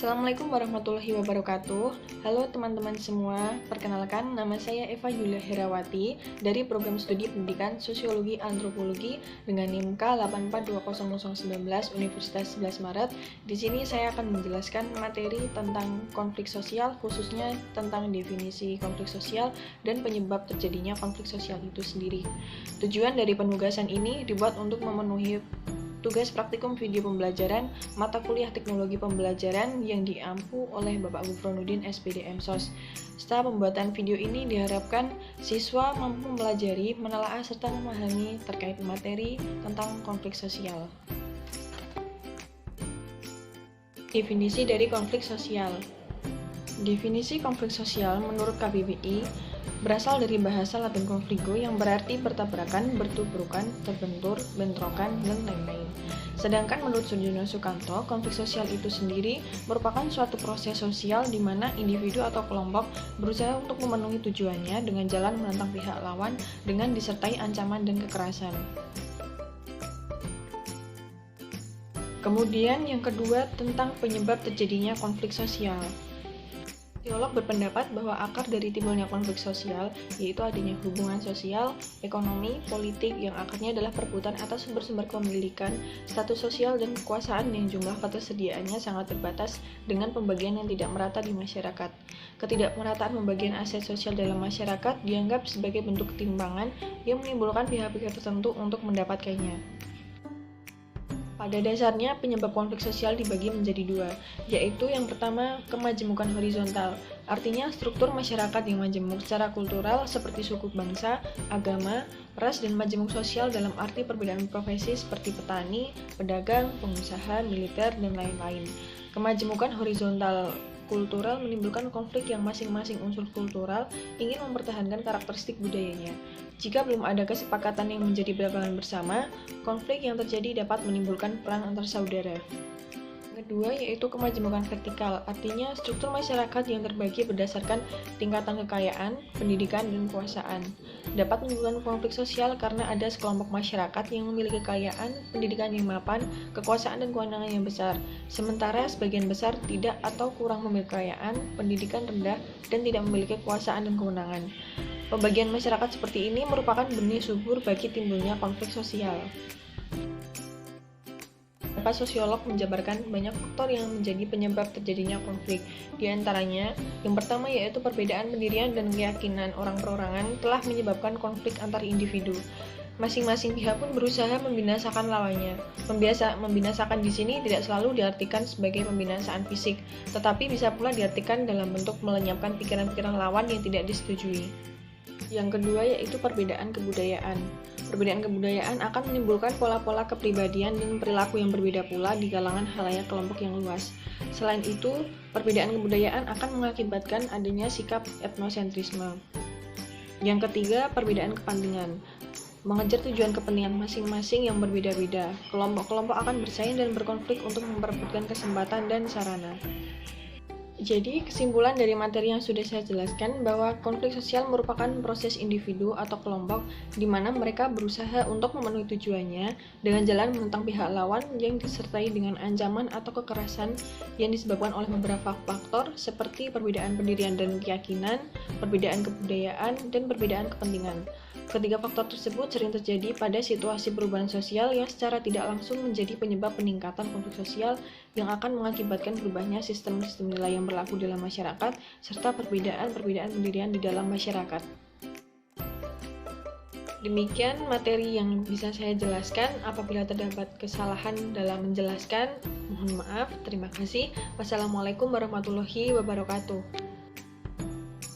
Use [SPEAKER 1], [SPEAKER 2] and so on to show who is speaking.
[SPEAKER 1] Assalamualaikum warahmatullahi wabarakatuh. Halo teman-teman semua, perkenalkan nama saya Eva Yulia Herawati dari Program Studi Pendidikan Sosiologi Antropologi dengan NIM K84200019 Universitas 11 Maret. Di sini saya akan menjelaskan materi tentang konflik sosial, khususnya tentang definisi konflik sosial dan penyebab terjadinya konflik sosial itu sendiri. Tujuan dari penugasan ini dibuat untuk memenuhi tugas praktikum video pembelajaran mata kuliah teknologi pembelajaran yang diampu oleh Bapak Gufronuddin SPD MSOS. Setelah pembuatan video ini diharapkan siswa mampu mempelajari, menelaah serta memahami terkait materi tentang konflik sosial. Definisi dari konflik sosial. Definisi konflik sosial menurut KBBI berasal dari bahasa Latin confligo yang berarti bertabrakan, bertubrukan, terbentur, bentrokan, dan lain-lain. Sedangkan menurut Sudiono Sukanto, konflik sosial itu sendiri merupakan suatu proses sosial di mana individu atau kelompok berusaha untuk memenuhi tujuannya dengan jalan menentang pihak lawan dengan disertai ancaman dan kekerasan. Kemudian yang kedua tentang penyebab terjadinya konflik sosial. Sosiolog berpendapat bahwa akar dari timbulnya konflik sosial yaitu adanya hubungan sosial, ekonomi, politik yang akarnya adalah perebutan atas sumber-sumber kepemilikan, status sosial, dan kekuasaan yang jumlah ketersediaannya sangat terbatas dengan pembagian yang tidak merata di masyarakat. Ketidakmerataan pembagian aset sosial dalam masyarakat dianggap sebagai bentuk ketimpangan yang menimbulkan pihak-pihak tertentu untuk mendapatkannya. Pada dasarnya, penyebab konflik sosial dibagi menjadi dua, yaitu yang pertama, kemajemukan horizontal, artinya struktur masyarakat yang majemuk secara kultural seperti suku bangsa, agama, ras, dan majemuk sosial dalam arti perbedaan profesi seperti petani, pedagang, pengusaha, militer, dan lain-lain. Kemajemukan horizontal kultural menimbulkan konflik yang masing-masing unsur kultural ingin mempertahankan karakteristik budayanya. Jika belum ada kesepakatan yang menjadi pegangan bersama, konflik yang terjadi dapat menimbulkan perang antar saudara. Kedua yaitu kemajemukan vertikal, artinya struktur masyarakat yang terbagi berdasarkan tingkatan kekayaan, pendidikan, dan kekuasaan. Dapat menimbulkan konflik sosial karena ada sekelompok masyarakat yang memiliki kekayaan, pendidikan yang mapan, kekuasaan, dan kewenangan yang besar, sementara sebagian besar tidak atau kurang memiliki kekayaan, pendidikan rendah, dan tidak memiliki kekuasaan dan kewenangan. Pembagian masyarakat seperti ini merupakan benih subur bagi timbulnya konflik sosial. Beberapa sosiolog menjabarkan banyak faktor yang menjadi penyebab terjadinya konflik. Di antaranya, yang pertama yaitu perbedaan pendirian dan keyakinan orang perorangan telah menyebabkan konflik antar individu. Masing-masing pihak pun berusaha membinasakan lawannya. Membinasakan di sini tidak selalu diartikan sebagai pembinasaan fisik, tetapi bisa pula diartikan dalam bentuk melenyapkan pikiran-pikiran lawan yang tidak disetujui. Yang kedua yaitu perbedaan kebudayaan. Perbedaan kebudayaan akan menimbulkan pola-pola kepribadian dan perilaku yang berbeda pula di kalangan khalayak kelompok yang luas. Selain itu, perbedaan kebudayaan akan mengakibatkan adanya sikap etnosentrisme. Yang ketiga, perbedaan kepentingan. Mengejar tujuan kepentingan masing-masing yang berbeda-beda, kelompok-kelompok akan bersaing dan berkonflik untuk memperebutkan kesempatan dan sarana. Jadi, kesimpulan dari materi yang sudah saya jelaskan bahwa konflik sosial merupakan proses individu atau kelompok di mana mereka berusaha untuk memenuhi tujuannya dengan jalan menentang pihak lawan yang disertai dengan ancaman atau kekerasan yang disebabkan oleh beberapa faktor seperti perbedaan pendirian dan keyakinan, perbedaan kebudayaan, dan perbedaan kepentingan. Ketiga faktor tersebut sering terjadi pada situasi perubahan sosial yang secara tidak langsung menjadi penyebab peningkatan konflik sosial yang akan mengakibatkan berubahnya sistem-sistem nilai yang berlaku dalam masyarakat serta perbedaan-perbedaan pendirian di dalam masyarakat. Demikian materi yang bisa saya jelaskan. Apabila terdapat kesalahan dalam menjelaskan, mohon maaf. Terima kasih. Wassalamualaikum warahmatullahi wabarakatuh.